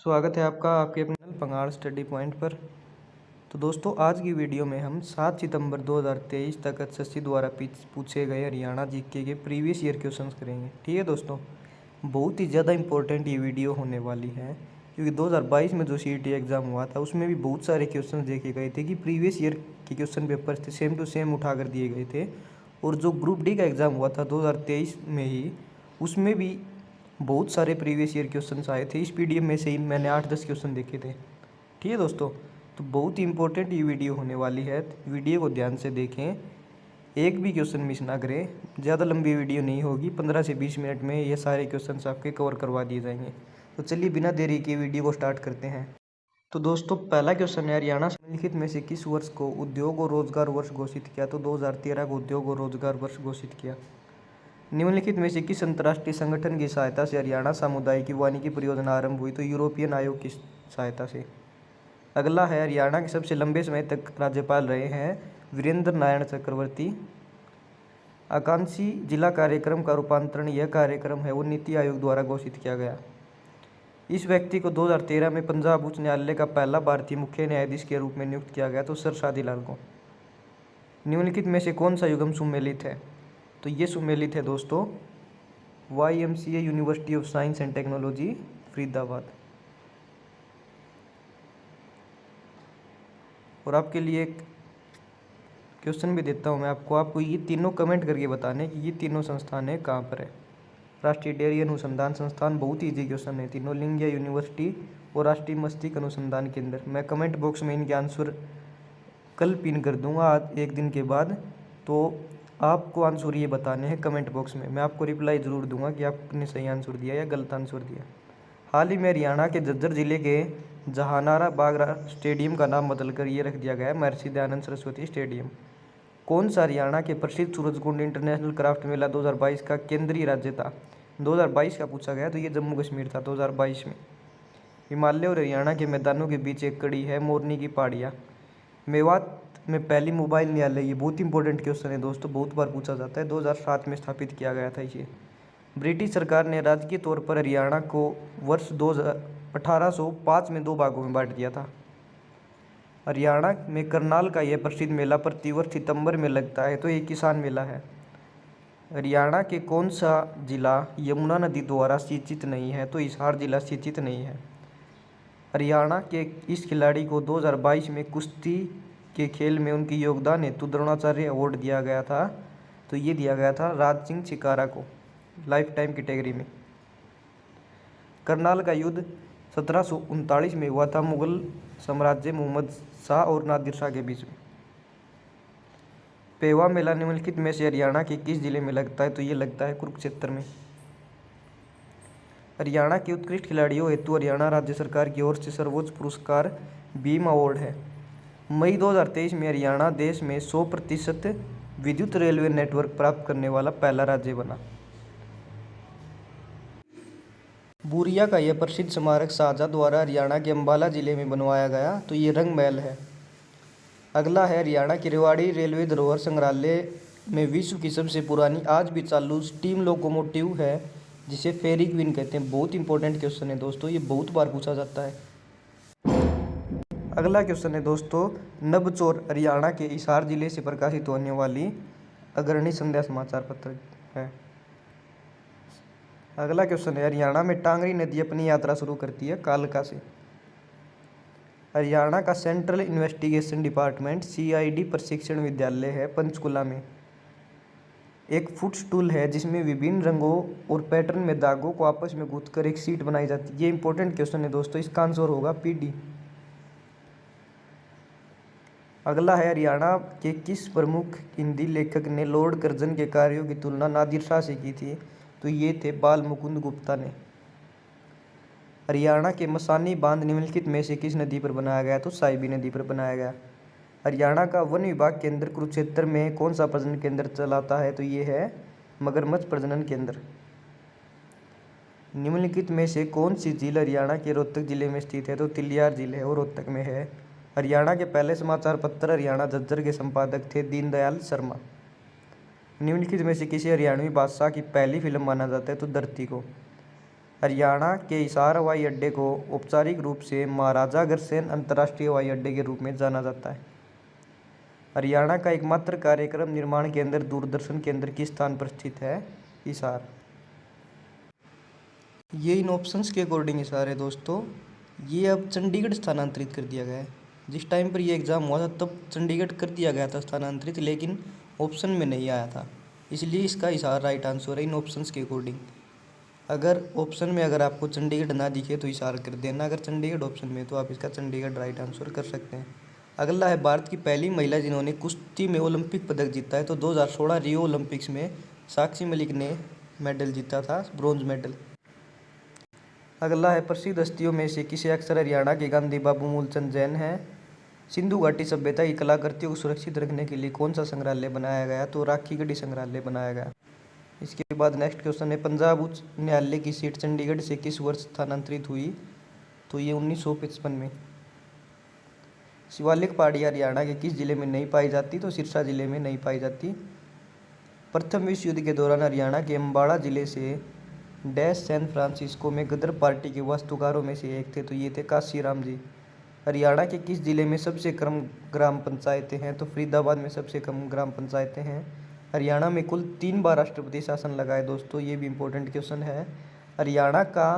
स्वागत है आपका आपके अपने चैनल पंगाड़ स्टडी पॉइंट पर। तो दोस्तों, आज की वीडियो में हम 7 सितंबर 2023 तक एसएससी द्वारा पूछे गए हरियाणा जीके के प्रीवियस ईयर क्वेश्चंस करेंगे। ठीक है दोस्तों, बहुत ही ज़्यादा इंपॉर्टेंट ये वीडियो होने वाली है क्योंकि 2022 में जो सीईटी एग्ज़ाम हुआ था उसमें भी बहुत सारे क्वेश्चन देखे गए थे कि प्रीवियस ईयर के क्वेश्चन पेपर थे सेम टू सेम उठा कर दिए गए थे। और जो ग्रुप डी का एग्ज़ाम हुआ था 2023 में ही, उसमें भी बहुत सारे प्रीवियस ईयर क्वेश्चंस आए थे। इस पीडीएफ में से ही मैंने 8-10 क्वेश्चन देखे थे। ठीक है दोस्तों, तो बहुत ही इंपॉर्टेंट ये वीडियो होने वाली है। वीडियो को ध्यान से देखें, एक भी क्वेश्चन मिस ना करें। ज़्यादा लंबी वीडियो नहीं होगी, 15 से 20 मिनट में ये सारे क्वेश्चन आपके कवर करवा दिए जाएंगे। तो चलिए बिना देरी के वीडियो को स्टार्ट करते हैं। तो दोस्तों, पहला क्वेश्चन है, हरियाणा निम्नलिखित में से किस वर्ष को उद्योग और रोजगार वर्ष घोषित किया? तो 2013 को उद्योग और रोजगार वर्ष घोषित किया। निम्नलिखित में से किस अंतर्राष्ट्रीय संगठन की सहायता से हरियाणा सामुदायिक वानिकी परियोजना आरंभ हुई? तो यूरोपियन आयोग की सहायता से। अगला है, हरियाणा के सबसे लंबे समय तक राज्यपाल रहे हैं वीरेंद्र नारायण चक्रवर्ती। आकांक्षी जिला कार्यक्रम का रूपांतरण यह कार्यक्रम है वो नीति आयोग द्वारा घोषित किया गया। इस व्यक्ति को 2013 में पंजाब उच्च न्यायालय का पहला भारतीय मुख्य न्यायाधीश के रूप में नियुक्त किया गया। तो सर शादीलाल को। निम्नलिखित में से कौन सा युग्म सुमेलित है? तो ये सुमेलित है दोस्तों YMCA university of science and technology Faridabad. और आपके लिए एक क्वेश्चन भी देता हूँ मैं आपको ये तीनों कमेंट करके बताने कि ये तीनों संस्थान है कहाँ पर है। राष्ट्रीय डेयरी अनुसंधान संस्थान, बहुत ही ईजी क्वेश्चन है तीनों, लिंगिया यूनिवर्सिटी और राष्ट्रीय मस्तिष्क अनुसंधान केंद्र। मैं कमेंट बॉक्स में इनके आंसर कल पिन कर दूंगा एक दिन के बाद। तो आपको आंसर ये बताने हैं कमेंट बॉक्स में, मैं आपको रिप्लाई ज़रूर दूंगा कि आपने सही आंसर दिया या गलत आंसर दिया। हाल ही में हरियाणा के झज्जर जिले के जहानारा बाग स्टेडियम का नाम बदलकर ये रख दिया गया है महर्षि दयानंद सरस्वती स्टेडियम। कौन सा हरियाणा के प्रसिद्ध सूरजकुंड इंटरनेशनल क्राफ्ट मेला 2022 का केंद्रीय राज्य था? 2022 का पूछा गया, तो ये जम्मू कश्मीर था 2022 में। हिमालय और हरियाणा के मैदानों के बीच एक कड़ी है मोरनी की पहाड़ियाँ। मेवात में पहली मोबाइल न्यायालय, ये बहुत इंपॉर्टेंट क्वेश्चन है दोस्तों, बहुत बार पूछा जाता है, 2007 में स्थापित किया गया था इसे। ब्रिटिश सरकार ने राजकीय तौर पर हरियाणा को वर्ष 1805 में 2 भागों में बांट दिया था। हरियाणा में करनाल का यह प्रसिद्ध मेला प्रतिवर्ष सितंबर में लगता है, तो ये किसान मेला है। हरियाणा के कौन सा जिला यमुना नदी द्वारा सिंचित नहीं है? तो हिसार जिला सिंचित नहीं है। हरियाणा के इस खिलाड़ी को 2022 में कुश्ती के खेल में उनके योगदान हेतु द्रोणाचार्य अवार्ड दिया गया था। तो ये दिया गया था राज सिंह छिकारा को लाइफ टाइम कैटेगरी में। करनाल का युद्ध 1739 में हुआ था मुगल साम्राज्य मोहम्मद शाह और नादिर शाह के बीच में। पेवा मेला निम्नलिखित में से हरियाणा के किस जिले में लगता है? तो ये लगता है कुरुक्षेत्र में। हरियाणा के उत्कृष्ट खिलाड़ियों हेतु हरियाणा राज्य सरकार की ओर से सर्वोच्च पुरस्कार भीम अवार्ड है। मई 2023 में हरियाणा देश में 100% विद्युत रेलवे नेटवर्क प्राप्त करने वाला पहला राज्य बना। बूरिया का यह प्रसिद्ध स्मारक शाहजहाँ द्वारा हरियाणा के अंबाला जिले में बनवाया गया। तो ये रंग महल है। अगला है, हरियाणा की रेवाड़ी रेलवे धरोहर संग्रहालय में विश्व की सबसे पुरानी आज भी चालू स्टीम लोकोमोटिव है जिसे फेरी क्वीन कहते हैं। बहुत इंपॉर्टेंट क्वेश्चन है दोस्तों, ये बहुत बार पूछा जाता है। अगला क्वेश्चन है दोस्तों, नबचौर हरियाणा के हिसार जिले से प्रकाशित होने वाली अग्रणी संध्या समाचार पत्र है। अगला क्वेश्चन है, हरियाणा में टांगरी नदी अपनी यात्रा शुरू करती है कालका से। हरियाणा का सेंट्रल इन्वेस्टिगेशन डिपार्टमेंट CID प्रशिक्षण विद्यालय है पंचकुला में। एक फुट स्टूल है जिसमें विभिन्न रंगों और पैटर्न में दागों को आपस में गूंथकर एक सीट बनाई जाती है। ये इंपॉर्टेंट क्वेश्चन है दोस्तों, इसका आंसर होगा PD। अगला है, हरियाणा के किस प्रमुख हिंदी लेखक ने लॉर्ड कर्जन के कार्यों की तुलना नादिर शाह से की थी? तो ये थे बाल मुकुंद गुप्ता ने। हरियाणा के मसानी बांध निम्नलिखित में से किस नदी पर बनाया गया? तो साहिबी नदी पर बनाया गया। हरियाणा का वन विभाग केंद्र कुरुक्षेत्र में कौन सा प्रजनन केंद्र चलाता है? तो ये है मगरमच्छ प्रजनन केंद्र। निम्नलिखित में से कौन सी झील हरियाणा के रोहतक जिले में स्थित है? तो तिलियार झील है और रोहतक में है। हरियाणा के पहले समाचार पत्र हरियाणा झज्जर के संपादक थे दीनदयाल शर्मा। निम्नलिखित में से किसी हरियाणवी बादशाह की पहली फिल्म माना जाता है? तो धरती को। हरियाणा के हिसार हवाई अड्डे को औपचारिक रूप से महाराजा अग्रसेन अंतर्राष्ट्रीय हवाई अड्डे के रूप में जाना जाता है। हरियाणा का एकमात्र कार्यक्रम निर्माण केंद्र दूरदर्शन केंद्र किस स्थान पर स्थित है? हिसार। ये इन ऑप्शंस के अकॉर्डिंग हिसार है दोस्तों। ये अब चंडीगढ़ स्थानांतरित कर दिया गया है। जिस टाइम पर ये एग्ज़ाम हुआ था तब चंडीगढ़ कर दिया गया था स्थानांतरित, लेकिन ऑप्शन में नहीं आया था, इसलिए इसका हिसार राइट आंसर है इन ऑप्शंस के अकॉर्डिंग। अगर ऑप्शन में अगर आपको चंडीगढ़ ना दिखे तो हिसार कर देना, अगर चंडीगढ़ ऑप्शन में तो आप इसका चंडीगढ़ राइट आंसर कर सकते हैं। अगला है भारत की पहली महिला जिन्होंने कुश्ती में ओलंपिक पदक जीता है, तो 2016 रियो ओलंपिक्स में साक्षी मलिक ने मेडल जीता था, ब्रॉन्ज मेडल। अगला है प्रसिद्ध हस्तियों में से किसे अक्सर हरियाणा के गांधी बाबू मूलचंद जैन हैं। सिंधु घाटी सभ्यता की कलाकृतियों को सुरक्षित रखने के लिए कौन सा संग्रहालय बनाया गया? तो राखीगढ़ी संग्रहालय बनाया गया। इसके बाद नेक्स्ट क्वेश्चन है पंजाब उच्च न्यायालय की सीट चंडीगढ़ से किस वर्ष स्थानांतरित हुई? तो ये 1955 में। शिवालिक पहाड़ी हरियाणा के किस जिले में नहीं पाई जाती? तो सिरसा जिले में नहीं पाई जाती। प्रथम विश्व युद्ध के दौरान हरियाणा के अम्बाड़ा जिले से डैश सैन फ्रांसिस्को में गदर पार्टी के वास्तुकारों में से एक थे, तो ये थे काशीराम जी। हरियाणा के किस जिले में सबसे कम ग्राम पंचायतें हैं? तो फरीदाबाद में सबसे कम ग्राम पंचायतें हैं। हरियाणा में कुल 3 बार राष्ट्रपति शासन लगा है दोस्तों, ये भी इम्पोर्टेंट क्वेश्चन है। हरियाणा का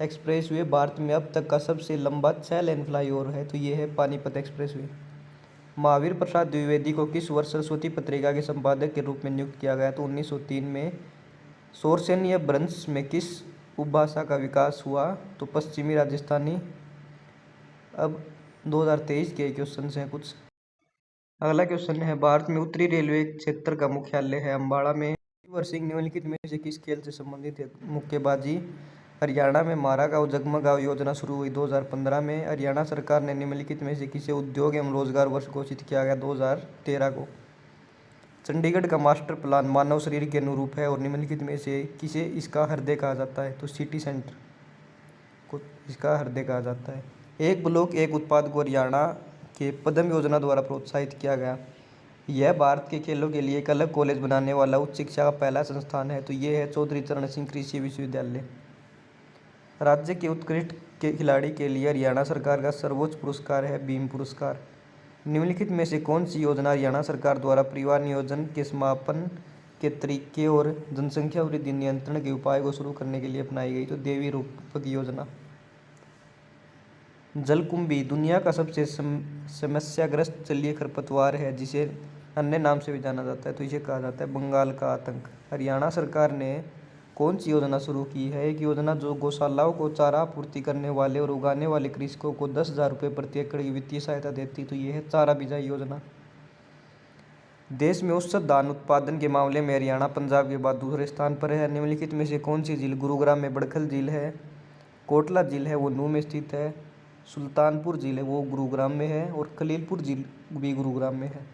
एक्सप्रेसवे भारत में अब तक का सबसे लंबा 6 लेन फ्लाईओवर है, तो ये है पानीपत एक्सप्रेसवे। महावीर प्रसाद द्विवेदी को किस वर्ष सरस्वती पत्रिका के संपादक के रूप में नियुक्त किया गया? तो 1903 में। शौरसेनी अपभ्रंश में किस उपभाषा का विकास हुआ? तो पश्चिमी राजस्थानी। अब 2023 के क्वेश्चन हैं कुछ। अगला क्वेश्चन है भारत में उत्तरी रेलवे क्षेत्र का मुख्यालय है अम्बाड़ा में। ईश्वर सिंह निम्नलिखित में से किस खेल से संबंधित है? मुक्केबाजी। हरियाणा में मारा गाँव जगमगाँव योजना शुरू हुई 2015 में। हरियाणा सरकार ने निम्नलिखित में से किसे उद्योग एवं रोजगार वर्ष घोषित किया गया? 2013 को। चंडीगढ़ का मास्टर प्लान मानव शरीर के अनुरूप है और निम्नलिखित में से किसे इसका हृदय कहा जाता है? तो सिटी सेंटर को इसका हृदय कहा जाता है। एक ब्लॉक एक उत्पाद को हरियाणा के पद्म योजना द्वारा प्रोत्साहित किया गया। यह भारत के खेलों के लिए एक अलग कॉलेज बनाने वाला उच्च शिक्षा का पहला संस्थान है, तो ये है चौधरी चरण सिंह कृषि विश्वविद्यालय। राज्य के उत्कृष्ट के खिलाड़ी के लिए हरियाणा सरकार का सर्वोच्च पुरस्कार है भीम पुरस्कार। निम्नलिखित में से कौन सी योजना हरियाणा सरकार द्वारा परिवार नियोजन के समापन के तरीके और जनसंख्या वृद्धि नियंत्रण के उपाय को शुरू करने के लिए अपनाई गई? तो देवी रूपक योजना। जलकुंभी दुनिया का सबसे समस्याग्रस्त जलीय खरपतवार है, जिसे अन्य नाम से भी जाना जाता है, तो इसे कहा जाता है बंगाल का आतंक। हरियाणा सरकार ने कौन सी योजना शुरू की है? एक योजना जो गौशालाओं को चारा आपूर्ति करने वाले और उगाने वाले कृषकों को 10,000 रुपये प्रति एकड़ की वित्तीय सहायता देती, तो ये है चारा बिजाई योजना। देश में औसत धान उत्पादन के मामले में हरियाणा पंजाब के बाद दूसरे स्थान पर है। निम्नलिखित में से कौन सी झील गुरुग्राम में बड़खल झील है? कोटला झील है वो नूह में स्थित है। सुल्तानपुर झील है वो गुरुग्राम में है और खलीलपुर झील भी गुरुग्राम में है।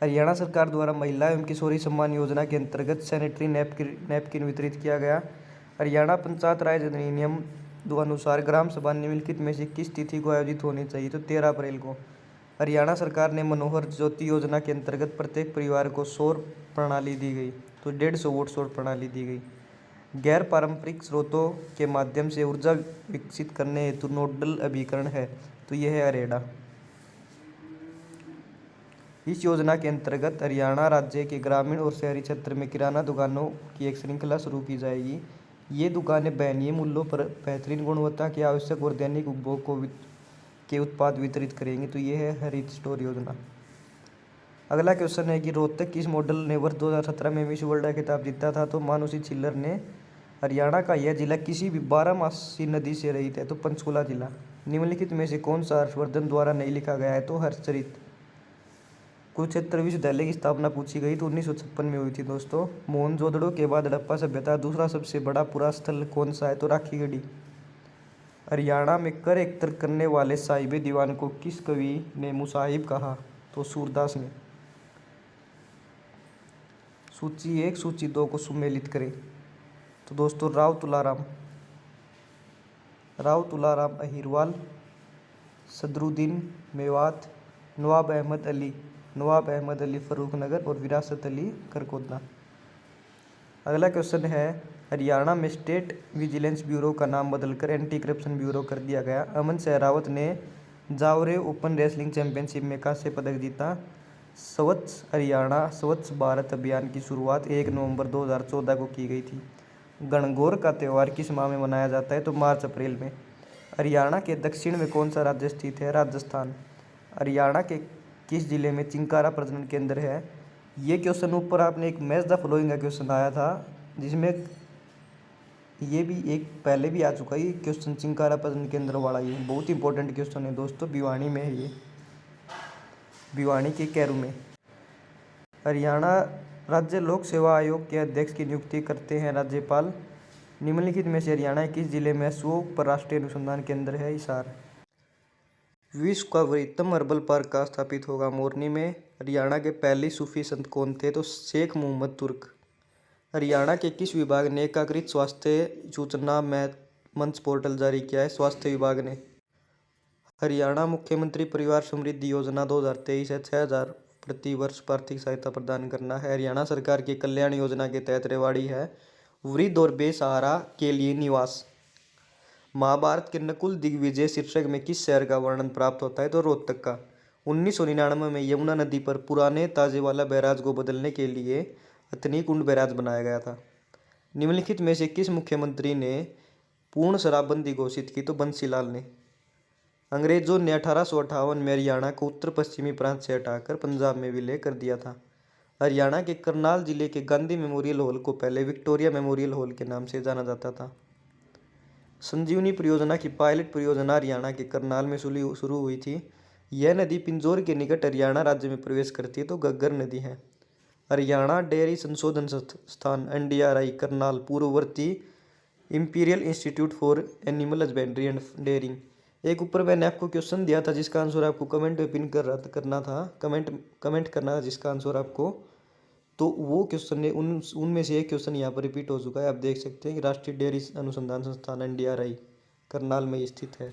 हरियाणा सरकार द्वारा महिला एवं किशोरी सम्मान योजना के अंतर्गत सैनिटरी नैपकिन वितरित किया गया। हरियाणा पंचायत राज अधिनियम अनुसार ग्राम सभा निम्नलिखित में से किस तिथि को आयोजित होनी चाहिए? तो 13 अप्रैल को। हरियाणा सरकार ने मनोहर ज्योति योजना के अंतर्गत प्रत्येक परिवार को सौर प्रणाली दी गई, तो 150 वोट सौर प्रणाली दी गई। गैर पारंपरिक स्रोतों के माध्यम से ऊर्जा विकसित करने हेतु नोडल अभिकरण है, तो यह है अरेडा। इस योजना के अंतर्गत हरियाणा राज्य के ग्रामीण और शहरी क्षेत्र में किराना दुकानों की एक श्रृंखला शुरू की जाएगी। ये दुकानें दयनीय मूल्यों पर बेहतरीन गुणवत्ता के आवश्यक और दैनिक उपभोग के उत्पाद वितरित करेंगे, तो ये है हरित स्टोर योजना। अगला क्वेश्चन है कि रोहतक किस मॉडल ने वर्ष 2017 में मिस वर्ल्ड का खिताब जीता था? तो मानुषी छिल्लर ने। हरियाणा का यह जिला किसी भी 12मासी नदी से रहित है, तो पंचकुला जिला। निम्नलिखित में से कौन सा हर्षवर्धन द्वारा नहीं लिखा गया है? तो हर्षचरित। कुरुक्षेत्र विश्वविद्यालय की स्थापना पूछी गई तो 1956 में हुई थी दोस्तों। मोहनजोदड़ो के बाद हड़प्पा सभ्यता दूसरा सबसे बड़ा पुरास्थल कौन सा है? तो राखीगढ़ी। हरियाणा में कर एकत्र करने वाले साहिबे दीवान को किस कवि ने मुसाहिब कहा? तो सूरदास ने। सूची 1 सूची 2 को सुमेलित करें। तो दोस्तों राव तुलाराम अहिरवाल, सदरुद्दीन मेवात, नवाब अहमद अली फर्रुखनगर और विरासत अली करकोदना। अगला क्वेश्चन है हरियाणा में स्टेट विजिलेंस ब्यूरो का नाम बदलकर एंटी करप्शन ब्यूरो कर दिया गया। अमन सहरावत ने जावरे ओपन रेसलिंग चैंपियनशिप में कांस्य पदक जीता। स्वच्छ हरियाणा स्वच्छ भारत अभियान की शुरुआत 1 नवंबर 2014 को की गई थी। गणगौर का त्यौहार किस माह में मनाया जाता है? तो मार्च अप्रैल में। हरियाणा के दक्षिण में कौन सा राज्य स्थित है? राजस्थान। हरियाणा के किस जिले में चिंकारा प्रजनन केंद्र है? ये क्वेश्चन ऊपर आपने एक मैच द फॉलोइंग का क्वेश्चन आया था, जिसमें ये भी एक पहले भी आ चुका है ये क्वेश्चन, चिंकारा प्रजनन केंद्र वाला। ये बहुत इंपॉर्टेंट क्वेश्चन है दोस्तों, भिवानी में है ये, भिवानी के कैरू में। हरियाणा राज्य लोक सेवा आयोग के अध्यक्ष की नियुक्ति करते हैं राज्यपाल। निम्नलिखित में से हरियाणा के किस जिले में अशोक पर राष्ट्रीय अनुसंधान केंद्र है? हिसार। विश्व का वृहत्तम हर्बल पार्क का स्थापित होगा मोरनी में। हरियाणा के पहले सूफी संत कौन थे? तो शेख मोहम्मद तुर्क। हरियाणा के किस विभाग ने एकीकृत स्वास्थ्य सूचना मंच पोर्टल जारी किया है? स्वास्थ्य विभाग ने। हरियाणा मुख्यमंत्री परिवार समृद्धि योजना 2023 है 6,000 प्रति वर्ष आर्थिक सहायता प्रदान करना है। हरियाणा सरकार की कल्याण योजना के तहत रेवाड़ी है वृद्ध और बेसहारा के लिए निवास। महाभारत के नकुल दिग्विजय शीर्षक में किस शहर का वर्णन प्राप्त होता है? तो रोहतक का। 1999 में यमुना नदी पर पुराने ताजेवाला बैराज को बदलने के लिए अतनी कुंड बैराज बनाया गया था। निम्नलिखित में से किस मुख्यमंत्री ने पूर्ण शराबबंदी घोषित की? तो बंसीलाल ने। अंग्रेजों ने 1858 में हरियाणा को उत्तर पश्चिमी प्रांत से हटाकर पंजाब में विलय कर दिया था। हरियाणा के करनाल जिले के गांधी मेमोरियल हॉल को पहले विक्टोरिया मेमोरियल हॉल के नाम से जाना जाता था। संजीवनी परियोजना की पायलट परियोजना हरियाणा के करनाल में शुरू हुई थी। यह नदी पिंजौर के निकट हरियाणा राज्य में प्रवेश करती है, तो घग्गर नदी है। हरियाणा डेयरी संशोधन संस्थान NDRI करनाल पूर्ववर्ती Imperial Institute for Animal Husbandry and Dairying. एक ऊपर मैंने आपको क्वेश्चन दिया था जिसका आंसर आपको कमेंट में पिन करना था, कमेंट करना था जिसका आंसर आपको, तो वो क्वेश्चन ने उनमें से एक क्वेश्चन यहाँ पर रिपीट हो चुका है। आप देख सकते हैं कि राष्ट्रीय डेयरी अनुसंधान संस्थान NDRI करनाल में स्थित है।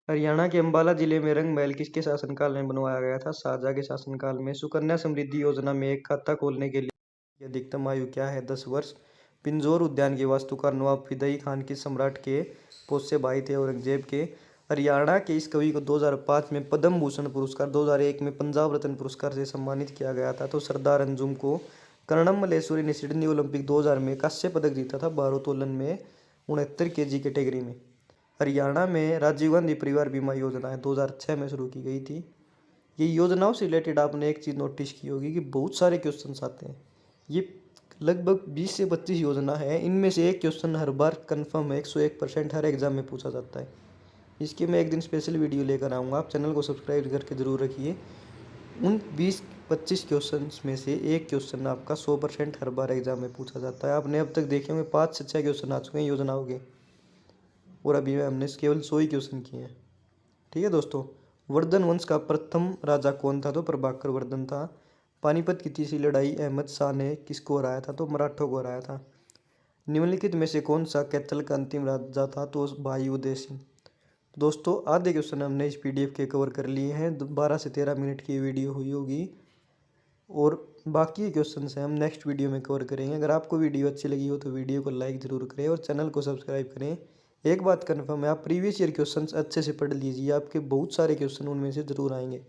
हरियाणा के अंबाला जिले में रंग महल किसके शासनकाल में बनवाया गया था? शाहजहां के शासनकाल में। सुकन्या समृद्धि योजना में एक खाता खोलने के लिए अधिकतम आयु क्या है? 10 वर्ष। पिंजौर उद्यान की वास्तुकार नवाब फिदई खान किस सम्राट के पोष्य भाई थे? औरंगजेब के। हरियाणा के इस कवि को 2005 में पद्म भूषण पुरस्कार, 2001 में पंजाब रत्न पुरस्कार से सम्मानित किया गया था, तो सरदार अंजुम को। कर्णम मल्लेश्वरी ने सिडनी ओलंपिक 2000 में कांस्य पदक जीता था भारोत्तोलन में 69 kg कैटेगरी में। हरियाणा में राजीव गांधी परिवार बीमा योजना है 2006 में शुरू की गई थी। ये योजनाओं से रिलेटेड आपने एक चीज़ नोटिस की होगी कि बहुत सारे क्वेश्चंस आते हैं। ये लगभग 20 से 25 योजना है, इनमें से एक क्वेश्चन हर बार कंफर्म है, 101% हर एग्जाम में पूछा जाता है। इसकी मैं एक दिन स्पेशल वीडियो लेकर आऊँगा, आप चैनल को सब्सक्राइब करके ज़रूर रखिए। उन 20-25 क्वेश्चंस में से एक क्वेश्चन आपका 100% हर बार एग्जाम में पूछा जाता है। आपने अब तक देखे होंगे 5 से 6 क्वेश्चन आ चुके हैं योजनाओं के, और अभी में हमने केवल 100 ही क्वेश्चन किए हैं। ठीक है दोस्तों। वर्धन वंश का प्रथम राजा कौन था? तो प्रभाकर वर्धन था। पानीपत की तीसरी लड़ाई अहमद शाह ने किसको हराया था? तो मराठों को हराया था। निम्नलिखित में से कौन सा कैथल का अंतिम राजा था? तो भाई उदय सिंह। दोस्तों आधे क्वेश्चन हमने इस PDF के कवर कर लिए हैं, 12 से 13 मिनट की वीडियो हुई होगी, और बाकी क्वेश्चन से हम नेक्स्ट वीडियो में कवर करेंगे। अगर आपको वीडियो अच्छी लगी हो तो वीडियो को लाइक ज़रूर करें और चैनल को सब्सक्राइब करें। एक बात कन्फर्म है, आप प्रीवियस ईयर क्वेश्चंस अच्छे से पढ़ लीजिए, आपके बहुत सारे क्वेश्चन उनमें से ज़रूर आएंगे।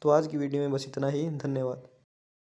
तो आज की वीडियो में बस इतना ही, धन्यवाद।